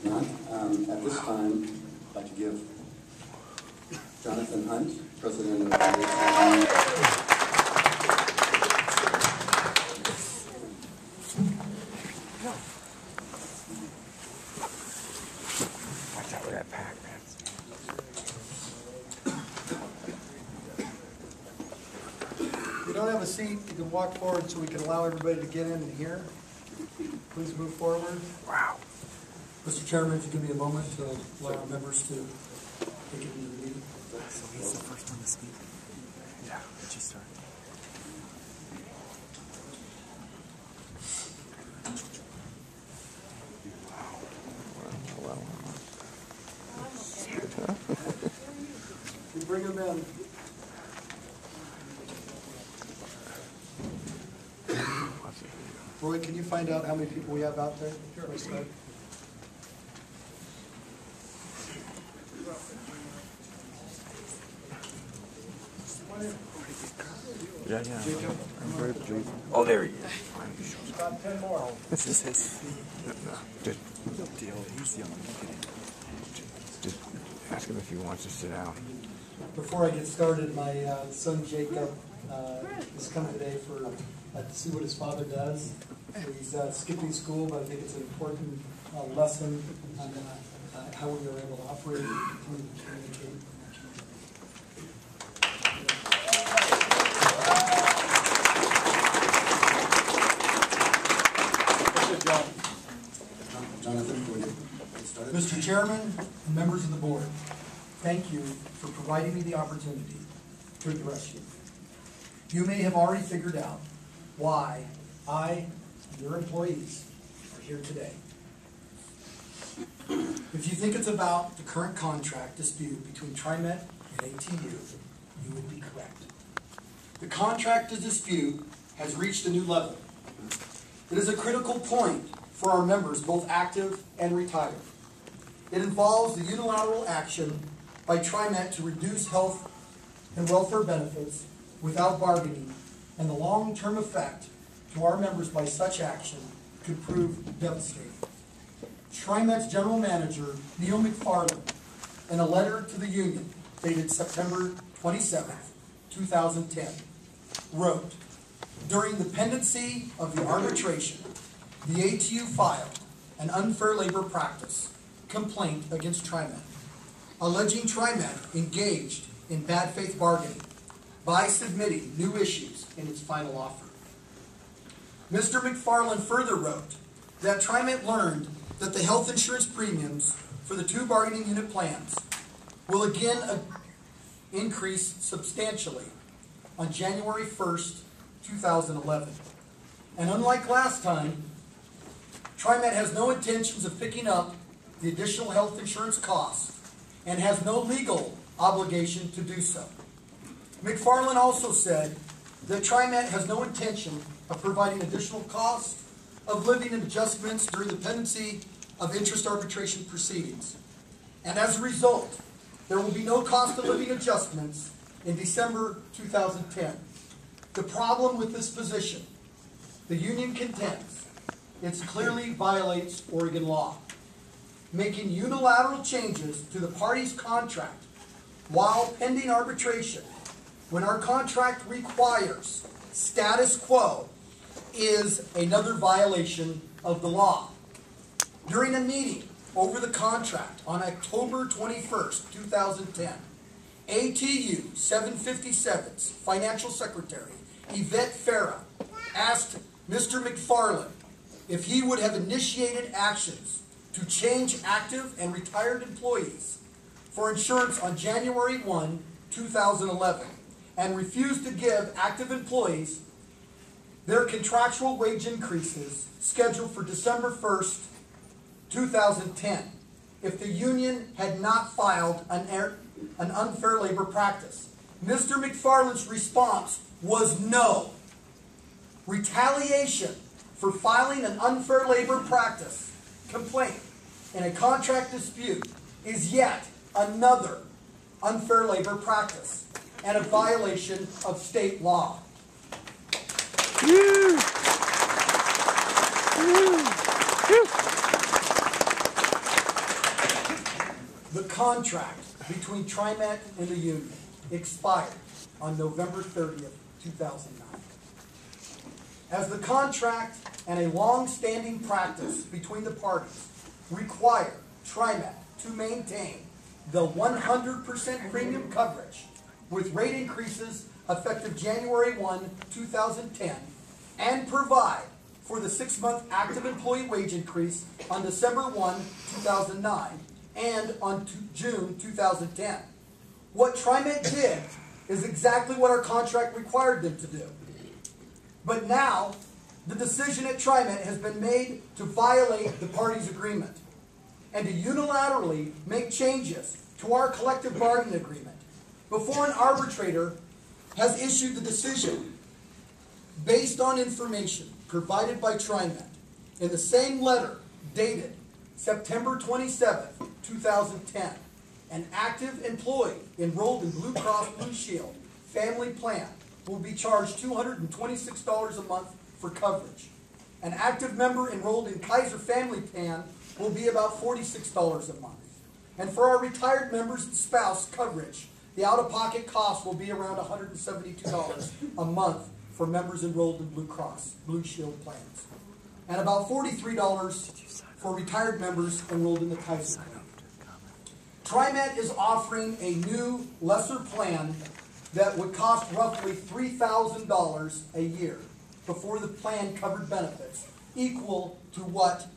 None. At this time, I'd like to give Jonathan Hunt, President of the ATU. Watch out with that pack, man. If you don't have a seat, you can walk forward so we can allow everybody to get in and hear. Please move forward. Wow. Mr. Chairman, if you give me a moment to allow our members to take it into the meeting. So he's the first one to speak? Yeah. Did you start? Well. You bring them in. Roy, can you find out how many people we have out there? Sure. Yeah. Jacob? Oh, there he is. Got 10 more. This is his Just deal. He's the only one getting. Just ask him if he wants to sit down. Before I get started, my son Jacob is coming today to see what his father does. So he's skipping school, but I think it's an important lesson on how we are able to operate and communicate. Jonathan, can we get started? Mr. Chairman and members of the board, thank you for providing me the opportunity to address you. You may have already figured out why I and your employees are here today. If you think it's about the current contract dispute between TriMet and ATU, you would be correct. The contract dispute has reached a new level. It is a critical point for our members, both active and retired. It involves the unilateral action by TriMet to reduce health and welfare benefits without bargaining, and the long-term effect to our members by such action could prove devastating. TriMet's general manager, Neil McFarland, in a letter to the union dated September 27, 2010, wrote, "During the pendency of the arbitration, the ATU filed an unfair labor practice complaint against TriMet, alleging TriMet engaged in bad faith bargaining by submitting new issues in its final offer." Mr. McFarland further wrote that TriMet learned that the health insurance premiums for the two bargaining unit plans will again increase substantially on January 1st, 2011. And unlike last time, TriMet has no intentions of picking up the additional health insurance costs and has no legal obligation to do so. McFarland also said that TriMet has no intention of providing additional costs of living adjustments during the pendency of interest arbitration proceedings. And as a result, there will be no cost of living adjustments in December 2010. The problem with this position, the union contends, it clearly violates Oregon law. Making unilateral changes to the parties' contract while pending arbitration, when our contract requires status quo, is another violation of the law. During a meeting over the contract on October 21st, 2010, ATU 757's financial secretary, Yvette Farah, asked Mr. McFarland if he would have initiated actions to change active and retired employees for insurance on January 1, 2011, and refused to give active employees their contractual wage increases scheduled for December 1st, 2010, if the union had not filed an unfair labor practice. Mr. McFarland's response was no. Retaliation for filing an unfair labor practice complaint in a contract dispute is yet another unfair labor practice and a violation of state law. The contract between TriMet and the union expired on November 30th, 2009. As the contract and a long-standing practice between the parties require TriMet to maintain the 100% premium coverage with rate increases effective January 1, 2010, and provide for the 6-month active employee wage increase on December 1, 2009, and on June 2010. What TriMet did is exactly what our contract required them to do. But now, the decision at TriMet has been made to violate the parties' agreement and to unilaterally make changes to our collective bargaining agreement before an arbitrator has issued the decision based on information provided by TriMet in the same letter dated September 27, 2010. An active employee enrolled in Blue Cross Blue Shield family plan will be charged $226 a month for coverage. An active member enrolled in Kaiser Family Plan will be about $46 a month. And for our retired members' spouse coverage, the out-of-pocket cost will be around $172 a month for members enrolled in Blue Cross Blue Shield plans, and about $43 for retired members enrolled in the Kaiser plan. TriMet is offering a new, lesser plan that would cost roughly $3,000 a year before the plan covered benefits, equal to what